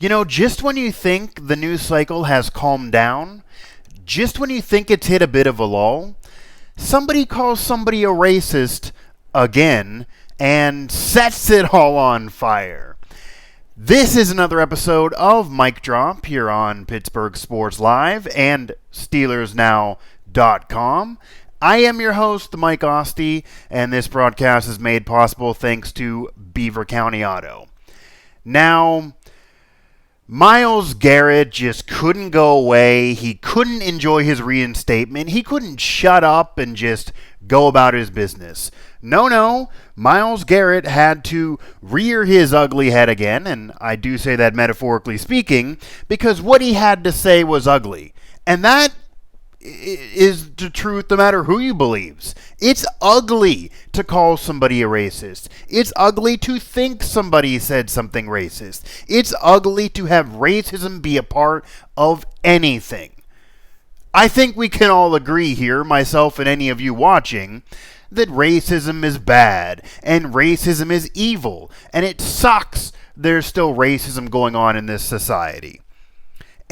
Just when you think the news cycle has calmed down, just when you think it's hit a bit of a lull, somebody calls somebody a racist again and sets it all on fire. This is another episode of Mic Drop here on Pittsburgh Sports Live and SteelersNow.com. I am your host, Mike Asti, and this broadcast is made possible thanks to Beaver County Auto. Now, Myles Garrett just couldn't go away. He couldn't enjoy his reinstatement. He couldn't shut up and just go about his business. No, Myles Garrett had to rear his ugly head again, and I do say that metaphorically speaking, because what he had to say was ugly. And that is the truth no matter who you believes. It's ugly to call somebody a racist. It's ugly to think somebody said something racist. It's ugly to have racism be a part of anything. I think we can all agree here, myself and any of you watching, that racism is bad and racism is evil, and it sucks there's still racism going on in this society.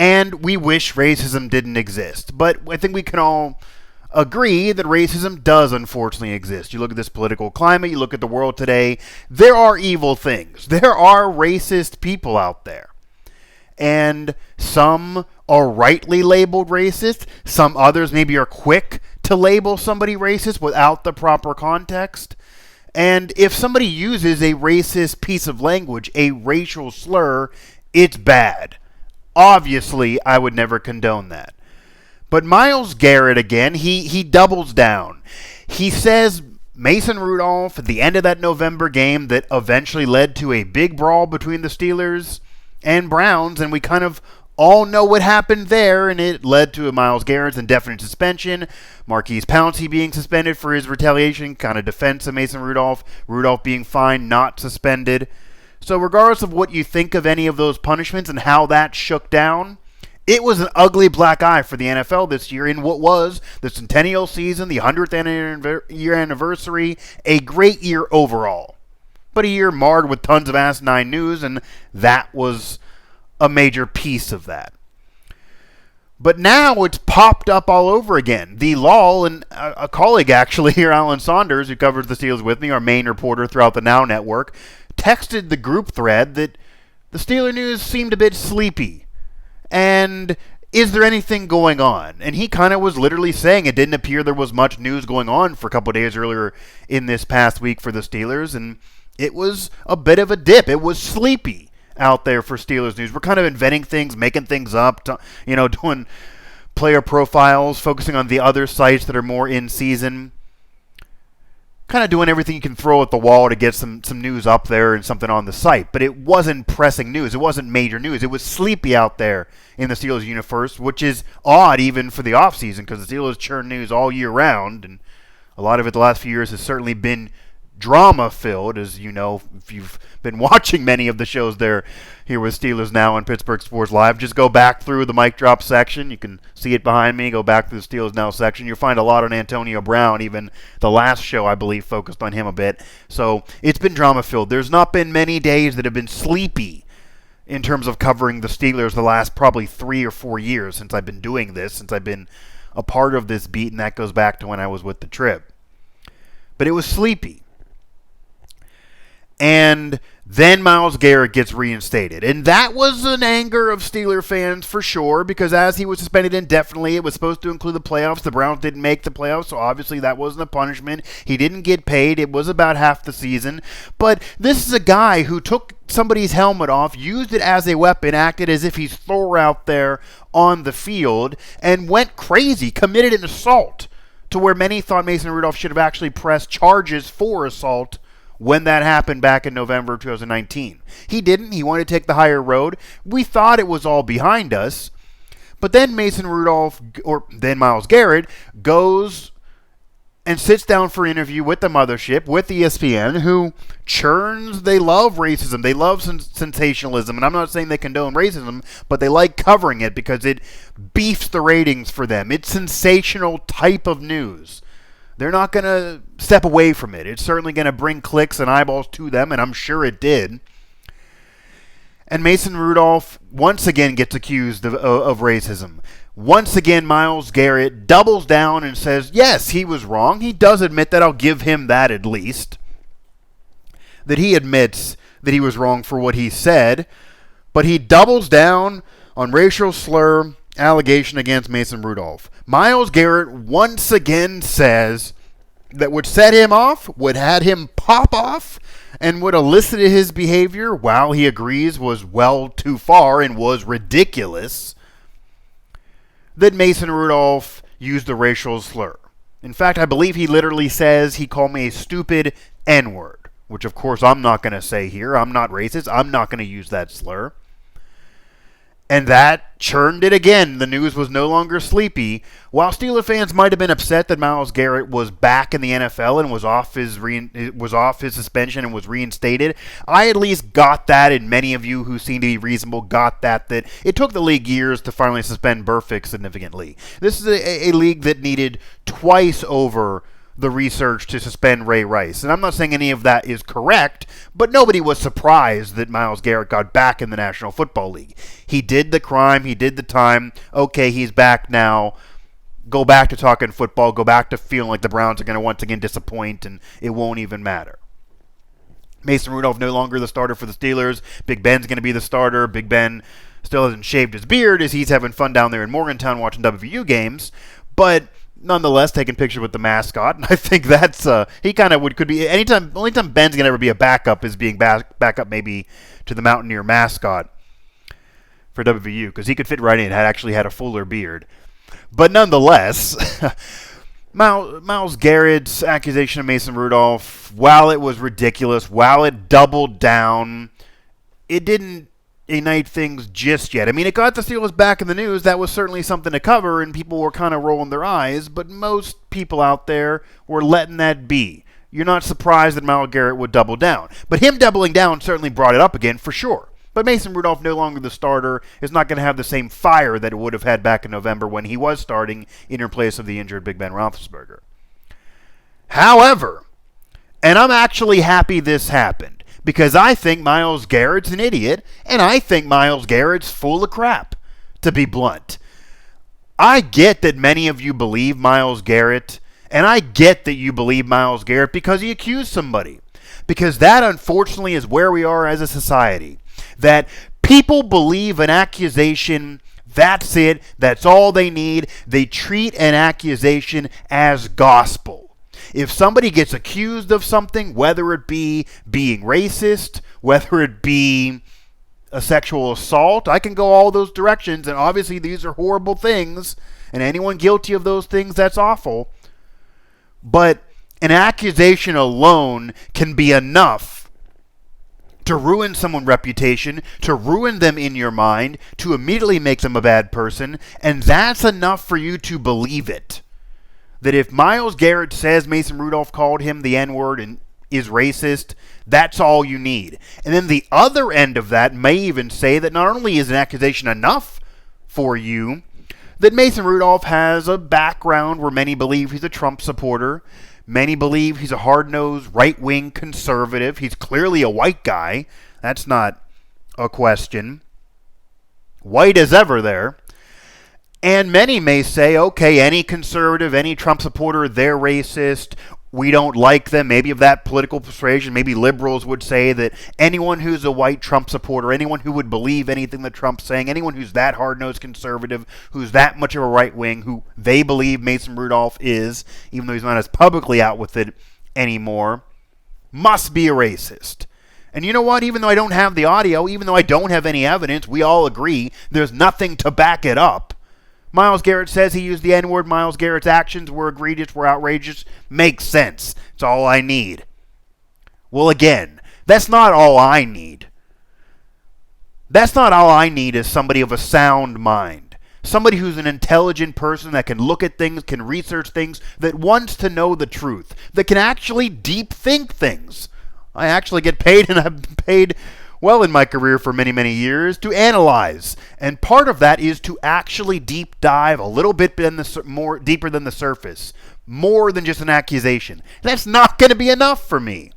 And we wish racism didn't exist. But I think we can all agree that racism does unfortunately exist. You look at this political climate, you look at the world today, there are evil things. There are racist people out there. And some are rightly labeled racist. Some others maybe are quick to label somebody racist without the proper context. And if somebody uses a racist piece of language, a racial slur, it's bad. Obviously, I would never condone that. But Myles Garrett, again, he doubles down. He says Mason Rudolph at the end of that November game that eventually led to a big brawl between the Steelers and Browns, and we kind of all know what happened there, and it led to a Myles Garrett's indefinite suspension, Maurkice Pouncey being suspended for his retaliation, kind of defense of Mason Rudolph, Rudolph being fined, not suspended. So regardless of what you think of any of those punishments and how that shook down, it was an ugly black eye for the NFL this year in what was the centennial season, the 100th year anniversary, a great year overall. But a year marred with tons of asinine news, and that was a major piece of that. But now it's popped up all over again. The lull, and a colleague actually here, Alan Saunders, who covers the Steelers with me, our main reporter throughout the Now Network, texted the group thread that the Steeler news seemed a bit sleepy. And is there anything going on? And he kind of was literally saying it didn't appear there was much news going on for a couple of days earlier in this past week for the Steelers. And it was a bit of a dip. It was sleepy out there for Steelers news. We're kind of inventing things, making things up, doing player profiles, focusing on the other sites that are more in season. Kind of doing everything you can throw at the wall to get some news up there and something on the site. But it wasn't pressing news. It wasn't major news. It was sleepy out there in the Steelers universe, which is odd even for the offseason because the Steelers churn news all year round. And a lot of it the last few years has certainly been drama-filled, as you know, if you've been watching many of the shows there here with Steelers Now and Pittsburgh Sports Live. Just go back through the mic drop section. You can see it behind me. Go back to the Steelers Now section. You'll find a lot on Antonio Brown. Even the last show, I believe, focused on him a bit. So it's been drama-filled. There's not been many days that have been sleepy in terms of covering the Steelers the last probably 3 or 4 years since I've been doing this, since I've been a part of this beat, and that goes back to when I was with the Trib. But it was sleepy. And then Myles Garrett gets reinstated. And that was an anger of Steeler fans for sure, because as he was suspended indefinitely, it was supposed to include the playoffs. The Browns didn't make the playoffs, so obviously that wasn't a punishment. He didn't get paid. It was about half the season. But this is a guy who took somebody's helmet off, used it as a weapon, acted as if he's Thor out there on the field, and went crazy, committed an assault to where many thought Mason Rudolph should have actually pressed charges for assault when that happened back in November of 2019. He didn't. He wanted to take the higher road. We thought it was all behind us. But then Mason Rudolph, or then Myles Garrett, goes and sits down for an interview with the mothership, with ESPN, who churns. They love racism. They love sensationalism. And I'm not saying they condone racism, but they like covering it because it beefs the ratings for them. It's sensational type of news. They're not going to step away from it. It's certainly going to bring clicks and eyeballs to them, and I'm sure it did. And Mason Rudolph once again gets accused of racism. Once again, Myles Garrett doubles down and says, yes, he was wrong. He does admit that. I'll give him that at least. That he admits that he was wrong for what he said. But he doubles down on racial slur allegation against Mason Rudolph. Myles Garrett once again says that what set him off, what had him pop off, and what elicited his behavior, while he agrees was well too far and was ridiculous, that Mason Rudolph used a racial slur. In fact, I believe he literally says he called me a stupid N-word, which of course I'm not going to say here. I'm not racist. I'm not going to use that slur. And that churned it again. The news was no longer sleepy. While Steelers fans might have been upset that Myles Garrett was back in the NFL and was off his suspension and was reinstated, I at least got that, and many of you who seem to be reasonable got that it took the league years to finally suspend Burfict significantly. This is a league that needed twice over the research to suspend Ray Rice. And I'm not saying any of that is correct, but nobody was surprised that Myles Garrett got back in the National Football League. He did the crime, he did the time. Okay, he's back now. Go back to talking football, go back to feeling like the Browns are going to once again disappoint, and it won't even matter. Mason Rudolph no longer the starter for the Steelers. Big Ben's going to be the starter. Big Ben still hasn't shaved his beard as he's having fun down there in Morgantown watching WVU games, but nonetheless, taking pictures with the mascot, and I think that's he kind of could be only time Ben's gonna ever be a backup is being backup maybe to the Mountaineer mascot for WVU, because he could fit right in. Actually had a fuller beard, but nonetheless, Myles Garrett's accusation of Mason Rudolph, while it was ridiculous, while it doubled down, it didn't ignite things just yet. I mean, it got the Steelers back in the news. That was certainly something to cover, and people were kind of rolling their eyes, but most people out there were letting that be. You're not surprised that Myles Garrett would double down. But him doubling down certainly brought it up again, for sure. But Mason Rudolph, no longer the starter, is not going to have the same fire that it would have had back in November when he was starting in place of the injured Big Ben Roethlisberger. However, and I'm actually happy this happened, because I think Myles Garrett's an idiot, and I think Myles Garrett's full of crap, to be blunt. I get that many of you believe Myles Garrett, and I get that you believe Myles Garrett because he accused somebody. Because that, unfortunately, is where we are as a society. That people believe an accusation, that's it, that's all they need. They treat an accusation as gospel. If somebody gets accused of something, whether it be being racist, whether it be a sexual assault, I can go all those directions, and obviously these are horrible things, and anyone guilty of those things, that's awful. But an accusation alone can be enough to ruin someone's reputation, to ruin them in your mind, to immediately make them a bad person, and that's enough for you to believe it. That if Myles Garrett says Mason Rudolph called him the N-word and is racist, that's all you need. And then the other end of that may even say that not only is an accusation enough for you, that Mason Rudolph has a background where many believe he's a Trump supporter. Many believe he's a hard-nosed, right-wing conservative. He's clearly a white guy. That's not a question. White as ever there. And many may say, okay, any conservative, any Trump supporter, they're racist. We don't like them. Maybe of that political persuasion, maybe liberals would say that anyone who's a white Trump supporter, anyone who would believe anything that Trump's saying, anyone who's that hard-nosed conservative, who's that much of a right wing, who they believe Mason Rudolph is, even though he's not as publicly out with it anymore, must be a racist. And you know what? Even though I don't have the audio, even though I don't have any evidence, we all agree there's nothing to back it up. Myles Garrett says he used the N-word. Myles Garrett's actions were egregious, were outrageous. Makes sense. It's all I need. Well, again, that's not all I need. That's not all I need is somebody of a sound mind. Somebody who's an intelligent person that can look at things, can research things, that wants to know the truth, that can actually deep think things. I actually get paid, and I've been paid well in my career for many, many years, to analyze. And part of that is to actually deep dive a little bit more deeper than the surface. More than just an accusation. That's not going to be enough for me.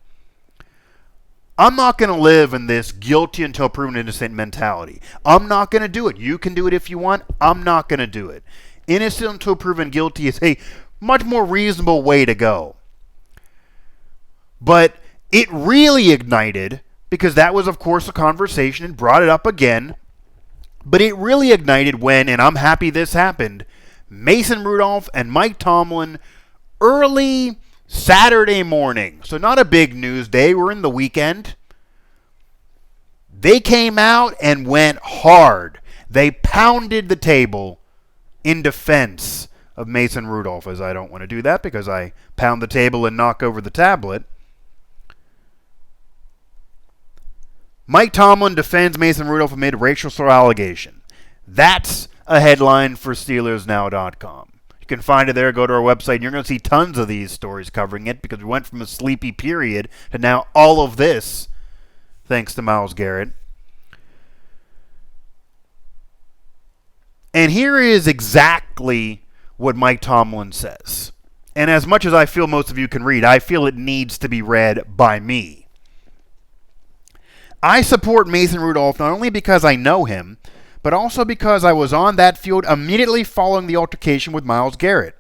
I'm not going to live in this guilty until proven innocent mentality. I'm not going to do it. You can do it if you want. I'm not going to do it. Innocent until proven guilty is a much more reasonable way to go. But it really ignited, because that was, of course, a conversation and brought it up again. But it really ignited when, and I'm happy this happened, Mason Rudolph and Mike Tomlin early Saturday morning. So not a big news day. We're in the weekend. They came out and went hard. They pounded the table in defense of Mason Rudolph, as I don't want to do that because I pound the table and knock over the tablet. Mike Tomlin defends Mason Rudolph amid racial slur allegation. That's a headline for SteelersNow.com. You can find it there. Go to our website, and you're going to see tons of these stories covering it because we went from a sleepy period to now all of this, thanks to Myles Garrett. And here is exactly what Mike Tomlin says. And as much as I feel most of you can read, I feel it needs to be read by me. I support Mason Rudolph not only because I know him, but also because I was on that field immediately following the altercation with Myles Garrett,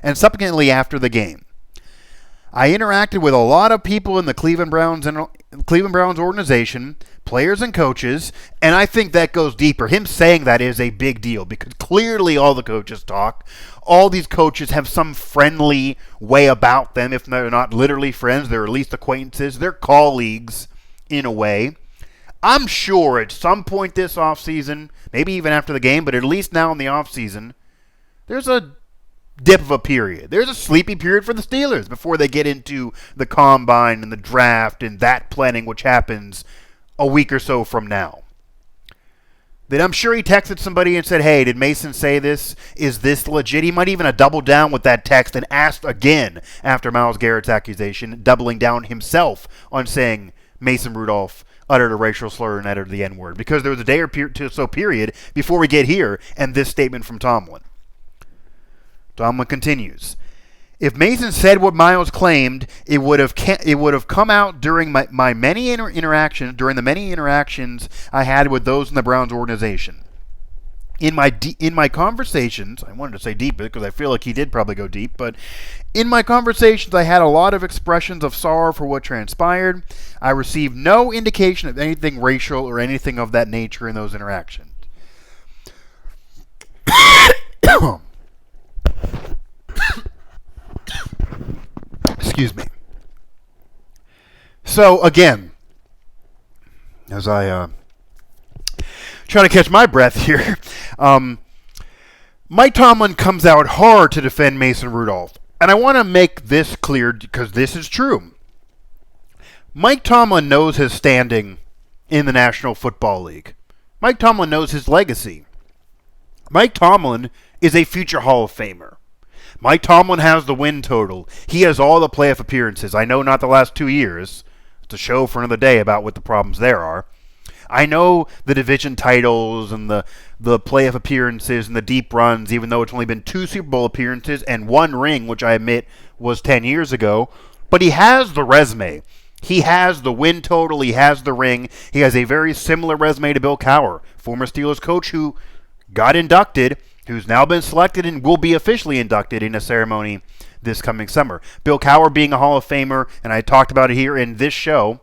and subsequently after the game. I interacted with a lot of people in the Cleveland Browns organization, players and coaches, and I think that goes deeper. Him saying that is a big deal because clearly all the coaches talk. All these coaches have some friendly way about them. If they're not literally friends, they're at least acquaintances. They're colleagues in a way. I'm sure at some point this offseason, maybe even after the game, but at least now in the offseason, there's a dip of a period. There's a sleepy period for the Steelers before they get into the combine and the draft and that planning, which happens a week or so from now. Then I'm sure he texted somebody and said, hey, did Mason say this? Is this legit? He might even have doubled down with that text and asked again after Myles Garrett's accusation, doubling down himself on saying Mason Rudolph uttered a racial slur and uttered the N-word, because there was a day or so period before we get here and this statement from Tomlin. Tomlin continues, if Mason said what Myles claimed, it would have come out during my many interactions, during the many interactions I had with those in the Browns organization. In my conversations, I wanted to say deep because I feel like he did probably go deep, but in my conversations I had a lot of expressions of sorrow for what transpired. I received no indication of anything racial or anything of that nature in those interactions. Excuse me. So again, as I trying to catch my breath here. Mike Tomlin comes out hard to defend Mason Rudolph. And I want to make this clear because this is true. Mike Tomlin knows his standing in the National Football League. Mike Tomlin knows his legacy. Mike Tomlin is a future Hall of Famer. Mike Tomlin has the win total. He has all the playoff appearances. I know not the last 2 years. It's a show for another day about what the problems there are. I know the division titles and the playoff appearances and the deep runs, even though it's only been 2 Super Bowl appearances and 1 ring, which I admit was 10 years ago. But he has the resume. He has the win total. He has the ring. He has a very similar resume to Bill Cowher, former Steelers coach who got inducted, who's now been selected and will be officially inducted in a ceremony this coming summer. Bill Cowher being a Hall of Famer, and I talked about it here in this show,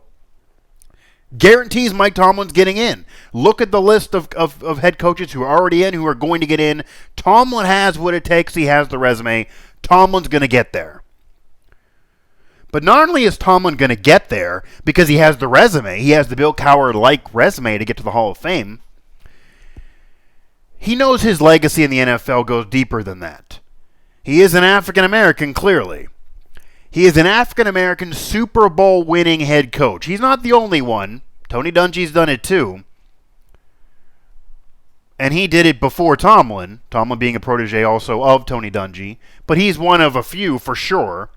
guarantees Mike Tomlin's getting in. Look at the list of head coaches who are already in, who are going to get in. Tomlin has what it takes. He has the resume. Tomlin's going to get there. But not only is Tomlin going to get there because he has the resume, he has the Bill Cowher-like resume to get to the Hall of Fame, he knows his legacy in the NFL goes deeper than that. He is an African-American, clearly. He is an African-American Super Bowl winning head coach. He's not the only one. Tony Dungy's done it too. And he did it before Tomlin. Tomlin being a protege also of Tony Dungy. But he's one of a few for sure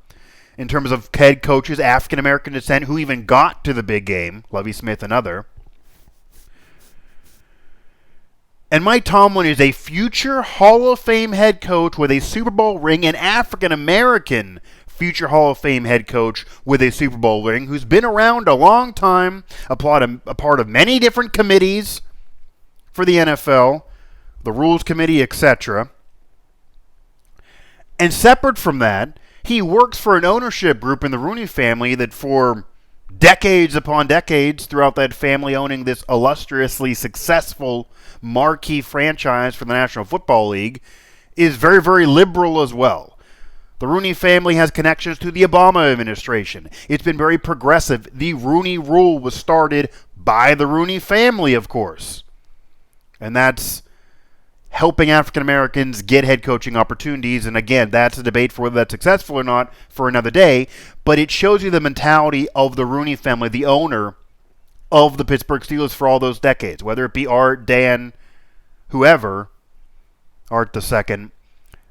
in terms of head coaches, African-American descent, who even got to the big game. Lovie Smith, another. And Mike Tomlin is a future Hall of Fame head coach with a Super Bowl ring, an African-American future Hall of Fame head coach with a Super Bowl ring, who's been around a long time, a part of many different committees for the NFL, the Rules Committee, etc. And separate from that, he works for an ownership group in the Rooney family that for decades upon decades throughout that family owning this illustriously successful marquee franchise for the National Football League is very, very liberal as well. The Rooney family has connections to the Obama administration. It's been very progressive. The Rooney Rule was started by the Rooney family, of course. And that's helping African Americans get head coaching opportunities. And again, that's a debate for whether that's successful or not for another day. But it shows you the mentality of the Rooney family, the owner of the Pittsburgh Steelers for all those decades. Whether it be Art, Dan, whoever, Art the second,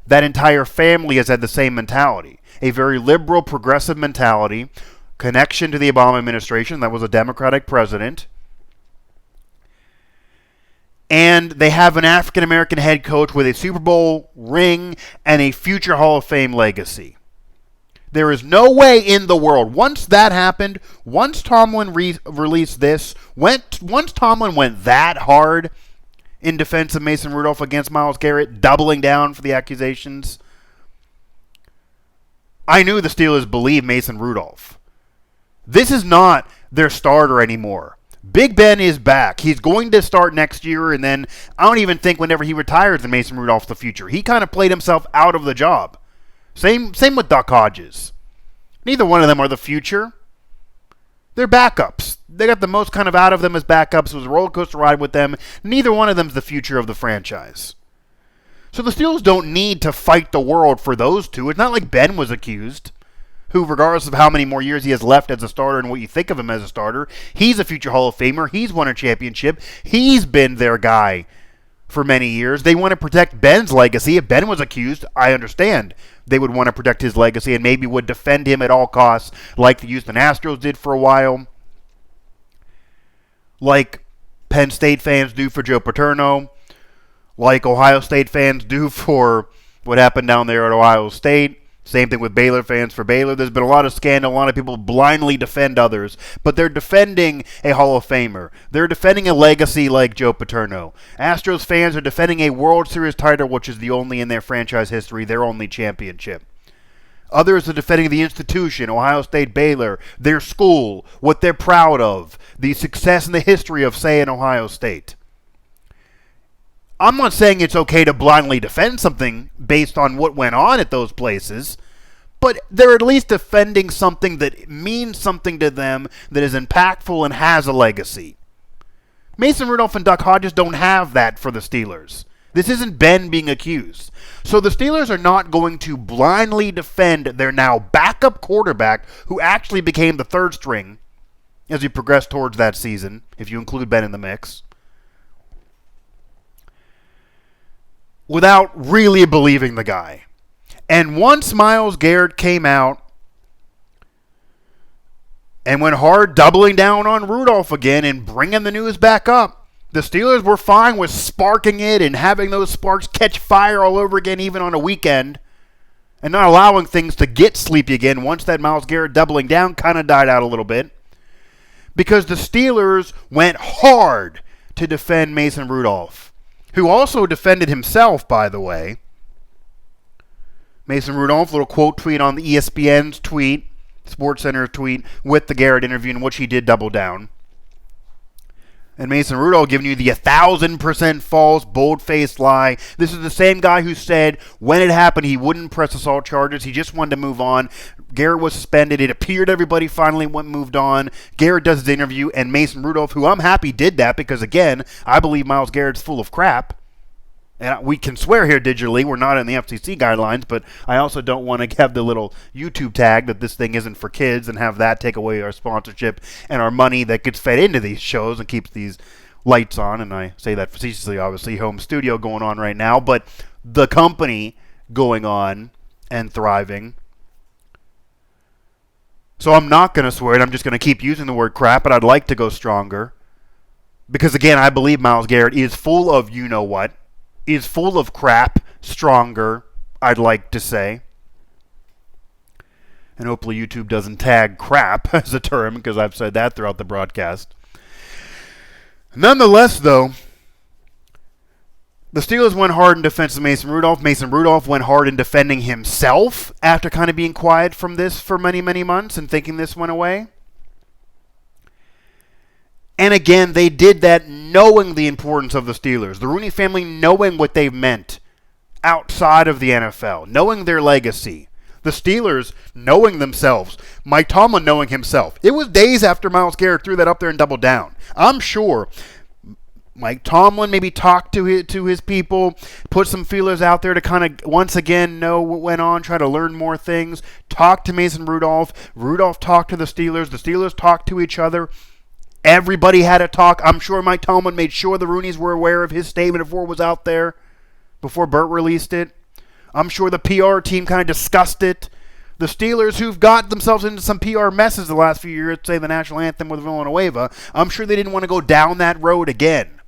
that entire family has had the same mentality. A very liberal, progressive mentality, connection to the Obama administration. That was a Democratic president. And they have an African-American head coach with a Super Bowl ring and a future Hall of Fame legacy. There is no way in the world, once that happened, once Tomlin released this, once Tomlin went that hard in defense of Mason Rudolph against Myles Garrett, doubling down for the accusations, I knew the Steelers believed Mason Rudolph. This is not their starter anymore. Big Ben is back. He's going to start next year, and then I don't even think whenever he retires that Mason Rudolph's the future. He kind of played himself out of the job. Same with Duck Hodges. Neither one of them are the future. They're backups. They got the most kind of out of them as backups. It was a roller coaster ride with them. Neither one of them's the future of the franchise. So the Steelers don't need to fight the world for those two. It's not like Ben was accused, who, regardless of how many more years he has left as a starter and what you think of him as a starter, he's a future Hall of Famer. He's won a championship. He's been their guy for many years. They want to protect Ben's legacy. If Ben was accused, I understand they would want to protect his legacy and maybe would defend him at all costs, like the Houston Astros did for a while, like Penn State fans do for Joe Paterno, like Ohio State fans do for what happened down there at Ohio State. Same thing with Baylor fans for Baylor. There's been a lot of scandal. A lot of people blindly defend others. But they're defending a Hall of Famer. They're defending a legacy like Joe Paterno. Astros fans are defending a World Series title, which is the only in their franchise history, their only championship. Others are defending the institution, Ohio State, Baylor, their school, what they're proud of, the success and the history of, say, an Ohio State. I'm not saying it's okay to blindly defend something based on what went on at those places, but they're at least defending something that means something to them, that is impactful and has a legacy. Mason Rudolph and Duck Hodges don't have that for the Steelers. This isn't Ben being accused. So the Steelers are not going to blindly defend their now backup quarterback, who actually became the third string as we progress towards that season, if you include Ben in the mix, without really believing the guy. And once Myles Garrett came out and went hard doubling down on Rudolph again and bringing the news back up, the Steelers were fine with sparking it and having those sparks catch fire all over again, even on a weekend, and not allowing things to get sleepy again once that Myles Garrett doubling down kind of died out a little bit, because the Steelers went hard to defend Mason Rudolph, who also defended himself, by the way. Mason Rudolph, little quote tweet on the ESPN's tweet, SportsCenter tweet, with the Garrett interview, in which he did double down. And Mason Rudolph giving you the 1,000% false, bold-faced lie. This is the same guy who said when it happened he wouldn't press assault charges. He just wanted to move on. Garrett was suspended. It appeared everybody finally moved on. Garrett does his interview, and Mason Rudolph, who I'm happy did that because, again, I believe Myles Garrett's full of crap. And we can swear here digitally. We're not in the FCC guidelines, but I also don't want to have the little YouTube tag that this thing isn't for kids and have that take away our sponsorship and our money that gets fed into these shows and keeps these lights on. And I say that facetiously, obviously, home studio going on right now, but the company going on and thriving. So I'm not going to swear it. I'm just going to keep using the word crap, but I'd like to go stronger. Because, again, I believe Myles Garrett is full of you-know-what. Is full of crap, stronger, I'd like to say. And hopefully YouTube doesn't tag crap as a term, because I've said that throughout the broadcast. Nonetheless, though, the Steelers went hard in defense of Mason Rudolph. Mason Rudolph went hard in defending himself after kind of being quiet from this for many, many months and thinking this went away. And again, they did that knowing the importance of the Steelers. The Rooney family knowing what they've meant outside of the NFL, knowing their legacy. The Steelers knowing themselves. Mike Tomlin knowing himself. It was days after Myles Garrett threw that up there and doubled down. I'm sure Mike Tomlin maybe talked to his people, put some feelers out there to kind of once again know what went on, try to learn more things, talk to Mason Rudolph. Rudolph talked to the Steelers talked to each other. Everybody had a talk. I'm sure Mike Tomlin made sure the Rooneys were aware of his statement before it was out there, before Burt released it. I'm sure the PR team kind of discussed it. The Steelers, who've got themselves into some PR messes the last few years, say the national anthem with Villanueva, I'm sure they didn't want to go down that road again.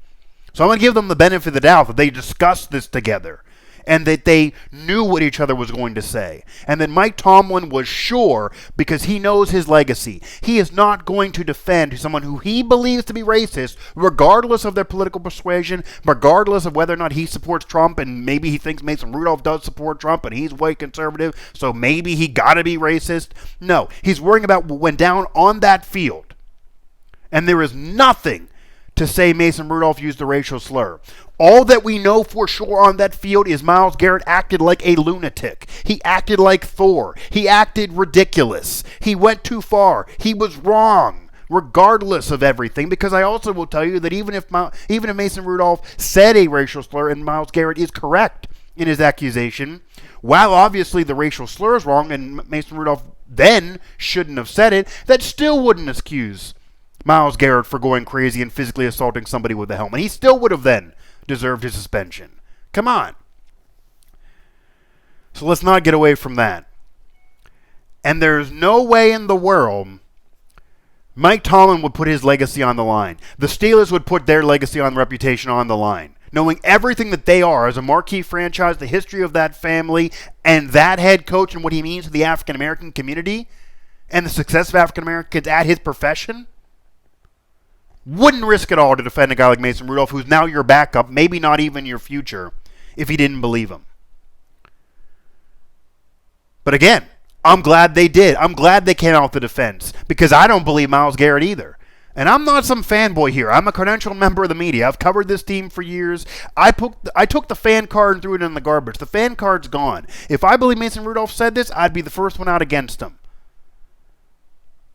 So I'm going to give them the benefit of the doubt that they discussed this together and that they knew what each other was going to say. And that Mike Tomlin was sure, because he knows his legacy, he is not going to defend someone who he believes to be racist, regardless of their political persuasion, regardless of whether or not he supports Trump, and maybe he thinks Mason Rudolph does support Trump, and he's white conservative, so maybe he gotta be racist. No, he's worrying about what went down on that field. And there is nothing to say Mason Rudolph used a racial slur. All that we know for sure on that field is Myles Garrett acted like a lunatic. He acted like Thor. He acted ridiculous. He went too far. He was wrong, regardless of everything, because I also will tell you that even if Mason Rudolph said a racial slur and Myles Garrett is correct in his accusation, while obviously the racial slur is wrong and Mason Rudolph then shouldn't have said it, that still wouldn't excuse Myles Garrett for going crazy and physically assaulting somebody with a helmet. He still would have then deserved his suspension. Come on. So let's not get away from that. And there's no way in the world Mike Tomlin would put his legacy on the line. The Steelers would put their legacy on reputation on the line. Knowing everything that they are as a marquee franchise, the history of that family, and that head coach and what he means to the African-American community, and the success of African-Americans at his profession, wouldn't risk it all to defend a guy like Mason Rudolph, who's now your backup, maybe not even your future, if he didn't believe him. But again, I'm glad they did. I'm glad they came out with the defense, because I don't believe Myles Garrett either. And I'm not some fanboy here. I'm a credentialed member of the media. I've covered this team for years. I took the fan card and threw it in the garbage. The fan card's gone. If I believe Mason Rudolph said this, I'd be the first one out against him.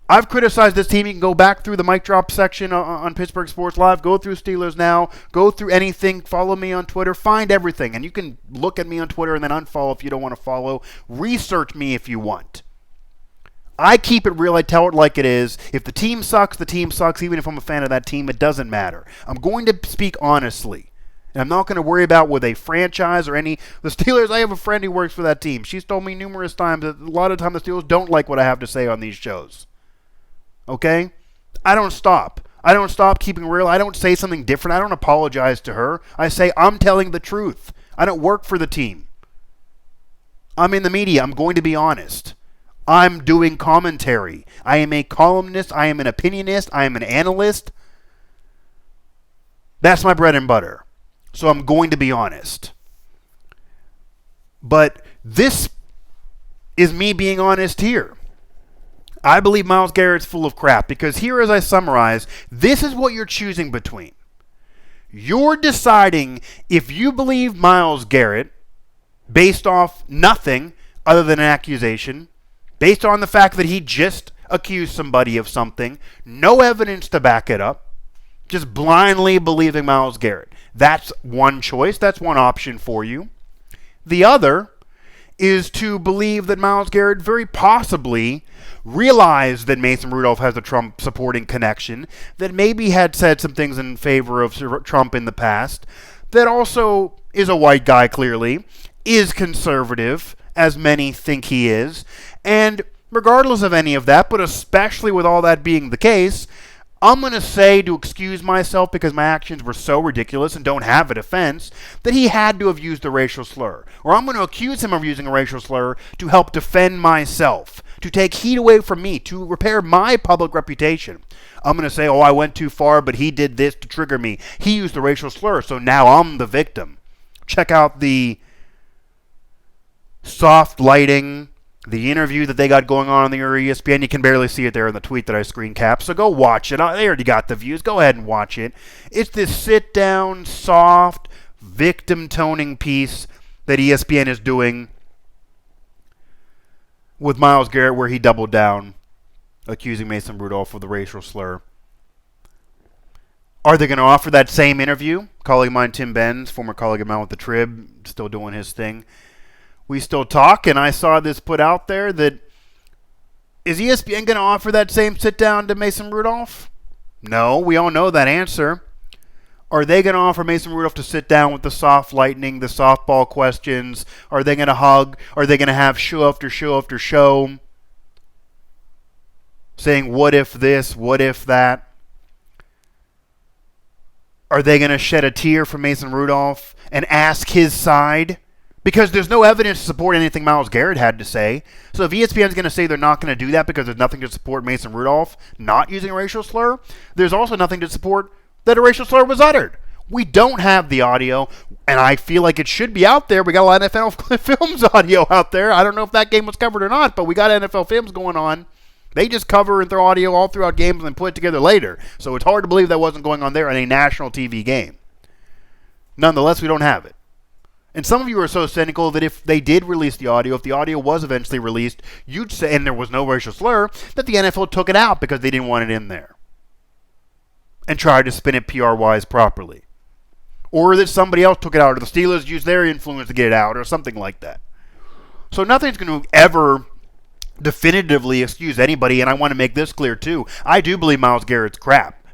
I've criticized this team. You can go back through the mic drop section on Pittsburgh Sports Live. Go through Steelers Now. Go through anything. Follow me on Twitter. Find everything. And you can look at me on Twitter and then unfollow if you don't want to follow. Research me if you want. I keep it real. I tell it like it is. If the team sucks, the team sucks. Even if I'm a fan of that team, it doesn't matter. I'm going to speak honestly. And I'm not going to worry about with a franchise or any. The Steelers, I have a friend who works for that team. She's told me numerous times that a lot of times the Steelers don't like what I have to say on these shows. Okay? I don't stop. I don't stop keeping real. I don't say something different. I don't apologize to her. I say I'm telling the truth. I don't work for the team. I'm in the media. I'm going to be honest. I'm doing commentary. I am a columnist. I am an opinionist. I am an analyst. That's my bread and butter. So I'm going to be honest. But this is me being honest here. I believe Myles Garrett's full of crap, because here, as I summarize, this is what you're choosing between. You're deciding if you believe Myles Garrett based off nothing other than an accusation, based on the fact that he just accused somebody of something, no evidence to back it up, just blindly believing Myles Garrett. That's one choice. That's one option for you. The other is to believe that Myles Garrett very possibly realized that Mason Rudolph has a Trump supporting connection, that maybe had said some things in favor of Trump in the past, that also is a white guy clearly, is conservative, as many think he is, and regardless of any of that, but especially with all that being the case, I'm going to say, to excuse myself because my actions were so ridiculous and don't have a defense, that he had to have used a racial slur. Or I'm going to accuse him of using a racial slur to help defend myself. to take heat away from me, to repair my public reputation. I'm going to say, oh, I went too far, but he did this to trigger me. He used the racial slur, so now I'm the victim. Check out the soft lighting, the interview that they got going on the ESPN. You can barely see it there in the tweet that I screen capped, so go watch it. They already got the views. Go ahead and watch it. It's this sit-down, soft, victim-toning piece that ESPN is doing with Myles Garrett, where he doubled down, accusing Mason Rudolph of the racial slur. Are they going to offer that same interview? Colleague of mine, Tim Benz, former colleague of mine with the Trib, still doing his thing. We still talk, and I saw this put out there that, is ESPN going to offer that same sit-down to Mason Rudolph? No, we all know that answer. Are they going to offer Mason Rudolph to sit down with the soft lightning, the softball questions? Are they going to hug? Are they going to have show after show after show saying, what if this, what if that? Are they going to shed a tear for Mason Rudolph and ask his side? Because there's no evidence to support anything Myles Garrett had to say. So if ESPN is going to say they're not going to do that because there's nothing to support Mason Rudolph not using a racial slur, there's also nothing to support that a racial slur was uttered. We don't have the audio, and I feel like it should be out there. We got a lot of NFL Films audio out there. I don't know if that game was covered or not, but we got NFL Films going on. They just cover and throw audio all throughout games and put it together later. So it's hard to believe that wasn't going on there in a national TV game. Nonetheless, we don't have it. And some of you are so cynical that if they did release the audio, if the audio was eventually released, you'd say, and there was no racial slur, that the NFL took it out because they didn't want it in there. And tried to spin it PR-wise properly. Or that somebody else took it out, or the Steelers used their influence to get it out, or something like that. So nothing's going to ever definitively excuse anybody, and I want to make this clear too. I do believe Myles Garrett's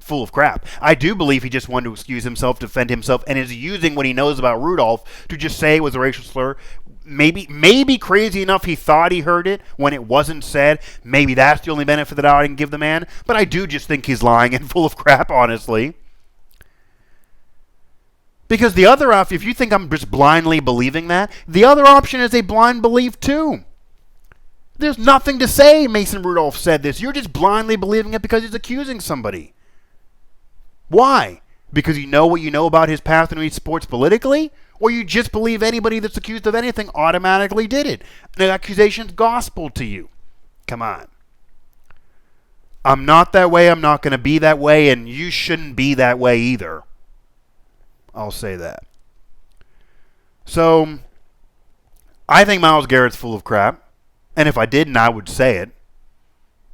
full of crap. I do believe he just wanted to excuse himself, defend himself, and is using what he knows about Rudolph to just say it was a racial slur. Maybe crazy enough he thought he heard it when it wasn't said. Maybe that's the only benefit that I can give the man. But I do just think he's lying and full of crap, honestly. Because the other option, if you think I'm just blindly believing that, the other option is a blind belief too. There's nothing to say Mason Rudolph said this. You're just blindly believing it because he's accusing somebody. Why? Because you know what you know about his past and who he supports politically? Or you just believe anybody that's accused of anything automatically did it? The accusation's gospel to you. Come on. I'm not that way, I'm not going to be that way, and you shouldn't be that way either. I'll say that. So, I think Myles Garrett's full of crap. And if I didn't, I would say it.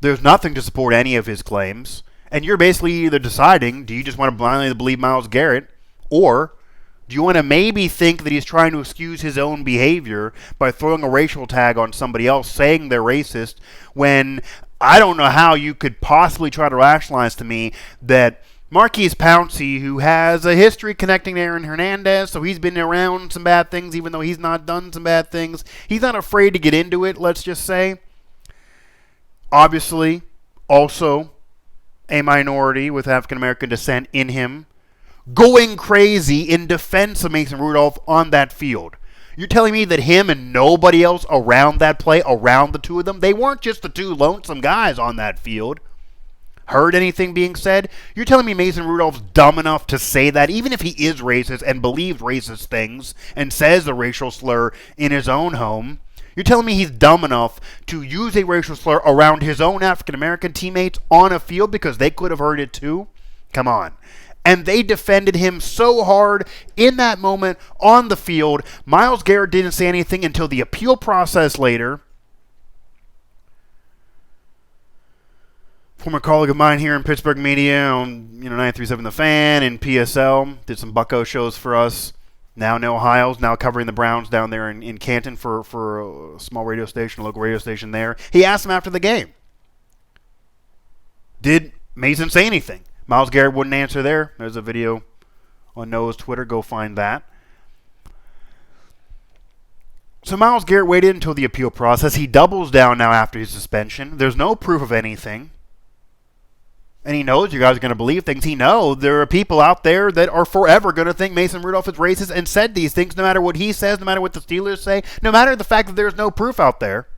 There's nothing to support any of his claims. And you're basically either deciding, do you just want to blindly believe Myles Garrett, or do you want to maybe think that he's trying to excuse his own behavior by throwing a racial tag on somebody else, saying they're racist, when I don't know how you could possibly try to rationalize to me that Marquise Pouncey, who has a history connecting to Aaron Hernandez, so he's been around some bad things, even though he's not done some bad things. He's not afraid to get into it, let's just say. Obviously, also a minority with African-American descent in him, going crazy in defense of Mason Rudolph on that field. You're telling me that him and nobody else around that play, around the two of them, they weren't just the two lonesome guys on that field, heard anything being said? You're telling me Mason Rudolph's dumb enough to say that, even if he is racist and believes racist things and says the racial slur in his own home? You're telling me he's dumb enough to use a racial slur around his own African-American teammates on a field because they could have heard it too? Come on. And they defended him so hard in that moment on the field. Myles Garrett didn't say anything until the appeal process later. Former colleague of mine here in Pittsburgh media on 937 The Fan and PSL. Did some Bucko shows for us. Now in Ohio, now covering the Browns down there in Canton for a small radio station, a local radio station there. He asked him after the game, did Mason say anything? Myles Garrett wouldn't answer there. There's a video on Noah's Twitter. Go find that. So Myles Garrett waited until the appeal process. He doubles down now after his suspension. There's no proof of anything. And he knows you guys are going to believe things. He knows there are people out there that are forever going to think Mason Rudolph is racist and said these things no matter what he says, no matter what the Steelers say, no matter the fact that there's no proof out there.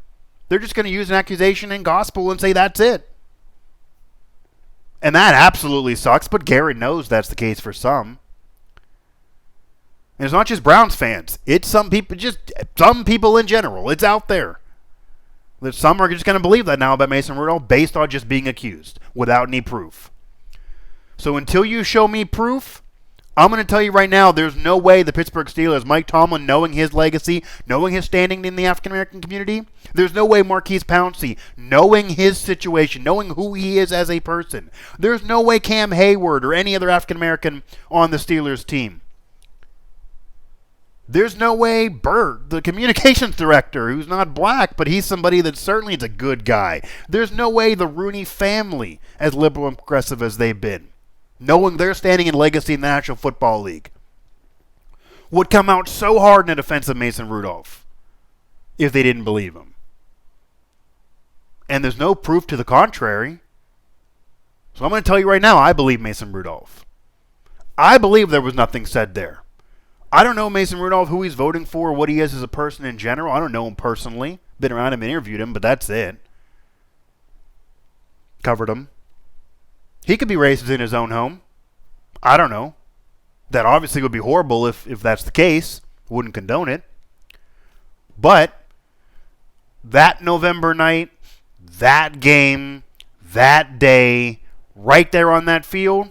They're just going to use an accusation and gospel and say that's it. And that absolutely sucks, but Garrett knows that's the case for some. And it's not just Browns fans. It's some people, just some people in general. It's out there. That some are just going to believe that now about Mason Rudolph based on just being accused without any proof. So until you show me proof, I'm going to tell you right now, there's no way the Pittsburgh Steelers, Mike Tomlin, knowing his legacy, knowing his standing in the African-American community, there's no way Marquise Pouncey, knowing his situation, knowing who he is as a person, there's no way Cam Hayward or any other African-American on the Steelers team. There's no way Bert, the communications director, who's not black, but he's somebody that certainly is a good guy. There's no way the Rooney family, as liberal and progressive as they've been, knowing their standing in legacy in the National Football League, would come out so hard in a defense of Mason Rudolph if they didn't believe him. And there's no proof to the contrary. So I'm going to tell you right now, I believe Mason Rudolph. I believe there was nothing said there. I don't know Mason Rudolph, who he's voting for, what he is as a person in general. I don't know him personally. Been around him and interviewed him, but that's it. Covered him. He could be racist in his own home. I don't know. That obviously would be horrible if that's the case. Wouldn't condone it. But that November night, that game, that day, right there on that field,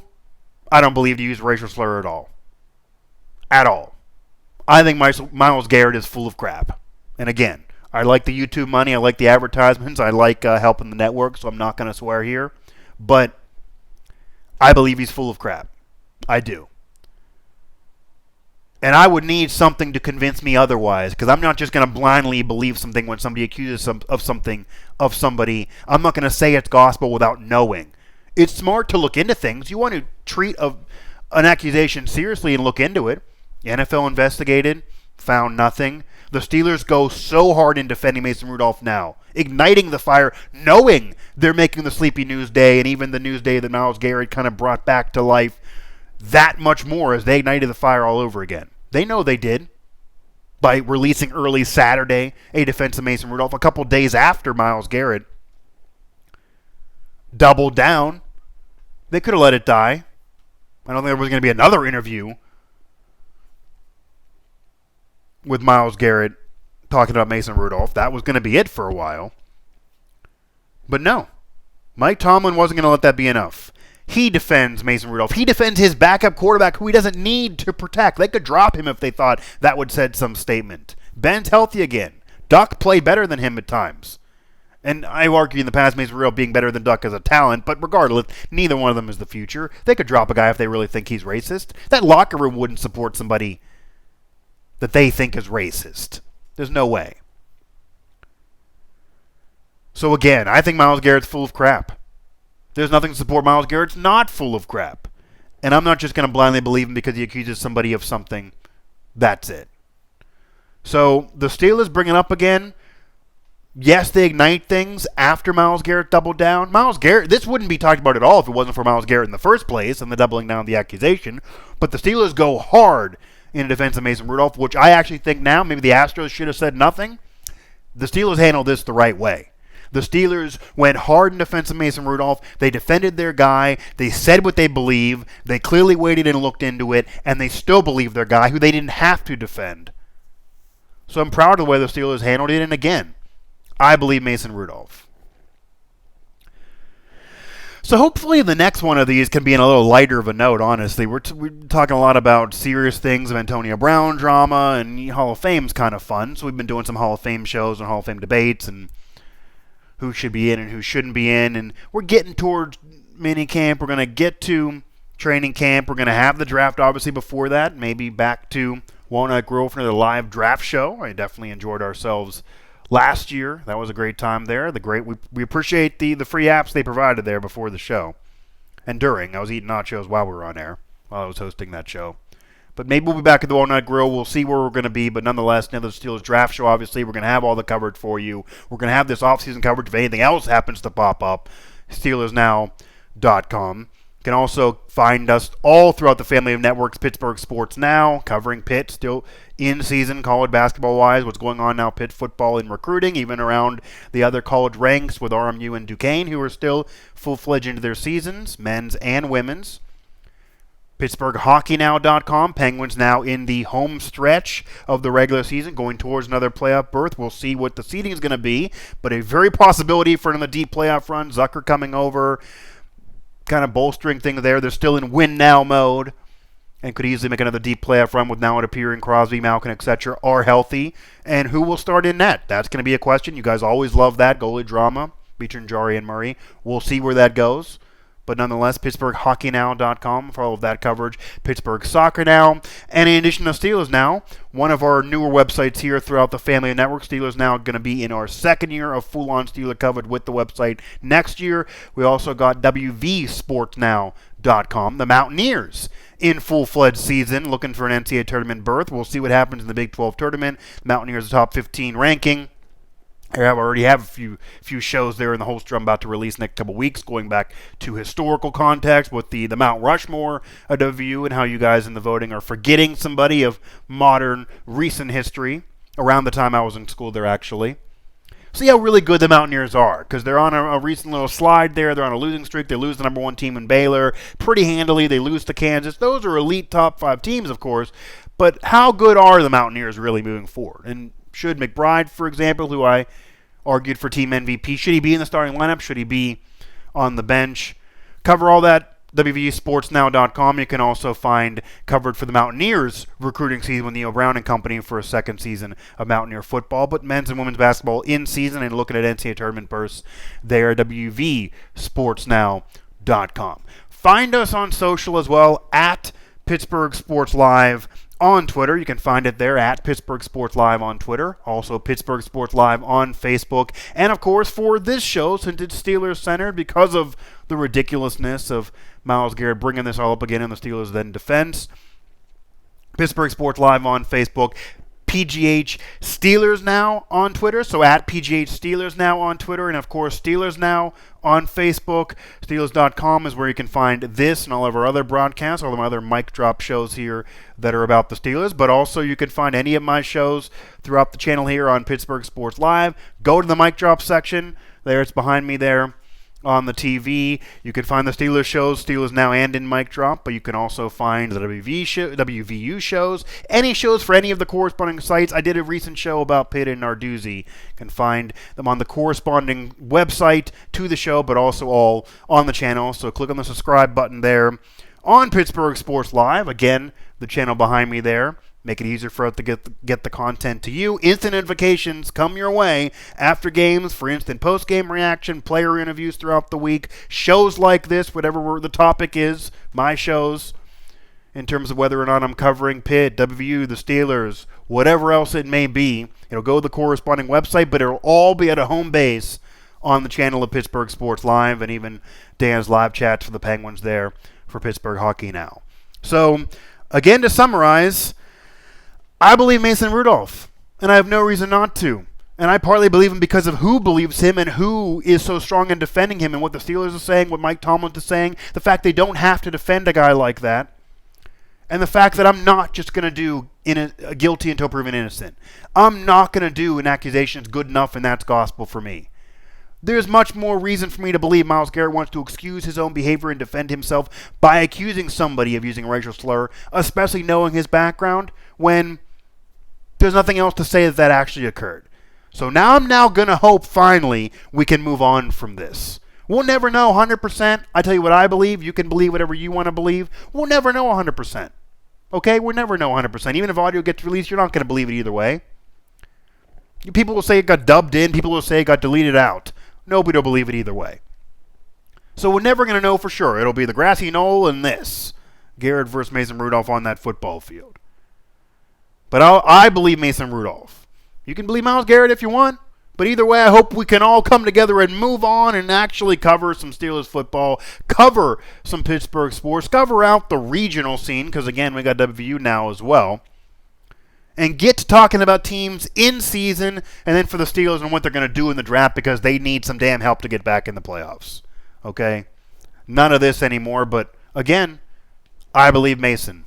I don't believe he used racial slur at all. At all. I think Myles Garrett is full of crap. And again, I like the YouTube money. I like the advertisements. I like helping the network, so I'm not going to swear here. But I believe he's full of crap. I do. And I would need something to convince me otherwise, because I'm not just going to blindly believe something when somebody accuses of something of somebody. I'm not going to say it's gospel without knowing. It's smart to look into things. You want to treat an accusation seriously and look into it. The NFL investigated, found nothing. The Steelers go so hard in defending Mason Rudolph now, igniting the fire, knowing they're making the Sleepy News Day and even the news day that Myles Garrett kind of brought back to life that much more as they ignited the fire all over again. They know they did by releasing early Saturday a defense of Mason Rudolph a couple days after Myles Garrett doubled down. They could have let it die. I don't think there was going to be another interview with Myles Garrett talking about Mason Rudolph. That was going to be it for a while. But no. Mike Tomlin wasn't going to let that be enough. He defends Mason Rudolph. He defends his backup quarterback who he doesn't need to protect. They could drop him if they thought that would send some statement. Ben's healthy again. Duck played better than him at times. And I've argued in the past Mason Rudolph being better than Duck as a talent, but regardless, neither one of them is the future. They could drop a guy if they really think he's racist. That locker room wouldn't support somebody that they think is racist. There's no way. So again, I think Myles Garrett's full of crap. There's nothing to support Myles Garrett's not full of crap. And I'm not just going to blindly believe him because he accuses somebody of something. That's it. So the Steelers bring it up again. Yes, they ignite things after Myles Garrett doubled down. Myles Garrett, this wouldn't be talked about at all if it wasn't for Myles Garrett in the first place and the doubling down of the accusation. But the Steelers go hard in defense of Mason Rudolph, which I actually think now maybe the Astros should have said nothing. The Steelers handled this the right way. The Steelers went hard in defense of Mason Rudolph. They defended their guy. They said what they believe. They clearly waited and looked into it, and they still believe their guy, who they didn't have to defend. So I'm proud of the way the Steelers handled it, and again, I believe Mason Rudolph. So hopefully the next one of these can be in a little lighter of a note, honestly. We're talking a lot about serious things of Antonio Brown drama, and Hall of Fame's kind of fun. So we've been doing some Hall of Fame shows and Hall of Fame debates and who should be in and who shouldn't be in. And we're getting towards mini camp. We're going to get to training camp. We're going to have the draft, obviously, before that. Maybe back to Walnut Grove for another live draft show. I definitely enjoyed ourselves last year. That was a great time there. We appreciate the free apps they provided there before the show. And during. I was eating nachos while we were on air, while I was hosting that show. But maybe we'll be back at the Walnut Grill. We'll see where we're going to be. But nonetheless, another Steelers draft show, obviously. We're going to have all the coverage for you. We're going to have this offseason coverage if anything else happens to pop up. SteelersNow.com. You can also find us all throughout the family of networks. Pittsburgh Sports Now, covering Pitt, still in season college basketball-wise. What's going on now, Pitt football and recruiting, even around the other college ranks with RMU and Duquesne, who are still full-fledged into their seasons, men's and women's. PittsburghHockeyNow.com. Penguins now in the home stretch of the regular season, going towards another playoff berth. We'll see what the seeding is going to be, but a very possibility for another deep playoff run. Zucker coming over, kind of bolstering things there. They're still in win-now mode and could easily make another deep playoff run with now it appearing Crosby, Malkin, etc. are healthy. And who will start in net? That's going to be a question. You guys always love that goalie drama between Jari and Murray. We'll see where that goes. But nonetheless, PittsburghHockeyNow.com for all of that coverage. Pittsburgh Soccer Now. And in addition to Steelers Now, one of our newer websites here throughout the family of networks, Steelers Now, going to be in our second year of full-on Steeler coverage with the website next year. We also got WVSportsNow.com. The Mountaineers in full-fledged season, looking for an NCAA tournament berth. We'll see what happens in the Big 12 tournament. Mountaineers top 15 ranking. I already have a few shows there in the holster I'm about to release next couple weeks, going back to historical context with the Mount Rushmore of WVU and how you guys in the voting are forgetting somebody of modern, recent history around the time I was in school there, actually. See how really good the Mountaineers are, because they're on a recent little slide there. They're on a losing streak. They lose the number one team in Baylor pretty handily. They lose to Kansas. Those are elite top 5 teams, of course, but how good are the Mountaineers really moving forward? And should McBride, for example, who I argued for team MVP, should he be in the starting lineup? Should he be on the bench? Cover all that, WVSportsNow.com. You can also find covered for the Mountaineers recruiting season with Neil Brown and company for a second season of Mountaineer football, but men's and women's basketball in season and looking at NCAA tournament bursts there, WVSportsNow.com. Find us on social as well, at Pittsburgh Sports Live on Twitter. You can find it there at Pittsburgh Sports Live on Twitter. Also Pittsburgh Sports Live on Facebook. And of course, for this show, since it's Steelers-centered, because of the ridiculousness of Myles Garrett bringing this all up again in the Steelers' then defense, Pittsburgh Sports Live on Facebook. PGH Steelers Now on Twitter, so at PGH Steelers Now on Twitter, and of course Steelers Now on Facebook. Steelers.com is where you can find this and all of our other broadcasts, all of my other mic drop shows here that are about the Steelers, but also you can find any of my shows throughout the channel here on Pittsburgh Sports Live. Go to the mic drop section. There, it's behind me there on the TV. You can find the Steelers shows, Steelers Now and in Mic Drop, but you can also find the WVU shows, any shows for any of the corresponding sites. I did a recent show about Pitt and Narduzzi. You can find them on the corresponding website to the show, but also all on the channel. So click on the subscribe button there on Pittsburgh Sports Live. Again, the channel behind me there. Make it easier for us to get the content to you. Instant notifications come your way after games for instant post-game reaction, player interviews throughout the week, shows like this, whatever the topic is, my shows, in terms of whether or not I'm covering Pitt, WVU, the Steelers, whatever else it may be. It'll go to the corresponding website, but it'll all be at a home base on the channel of Pittsburgh Sports Live, and even Dan's live chats for the Penguins there for Pittsburgh Hockey Now. So, again, to summarize, I believe Mason Rudolph, and I have no reason not to. And I partly believe him because of who believes him and who is so strong in defending him and what the Steelers are saying, what Mike Tomlin is saying, the fact they don't have to defend a guy like that, and the fact that I'm not just going to do a guilty until proven innocent. I'm not going to do an accusation that's good enough and that's gospel for me. There's much more reason for me to believe Myles Garrett wants to excuse his own behavior and defend himself by accusing somebody of using a racial slur, especially knowing his background, when there's nothing else to say that actually occurred. So now I'm going to hope finally we can move on from this. We'll never know 100%. I tell you what I believe. You can believe whatever you want to believe. We'll never know 100%. Okay? We'll never know 100%. Even if audio gets released, you're not going to believe it either way. People will say it got dubbed in. People will say it got deleted out. Nobody will believe it either way. So we're never going to know for sure. It'll be the grassy knoll and this. Garrett versus Mason Rudolph on that football field. But I believe Mason Rudolph. You can believe Myles Garrett if you want. But either way, I hope we can all come together and move on and actually cover some Steelers football, cover some Pittsburgh sports, cover out the regional scene, because again, we got WVU now as well, and get to talking about teams in season, and then for the Steelers and what they're going to do in the draft, because they need some damn help to get back in the playoffs. Okay? None of this anymore, but again, I believe Mason.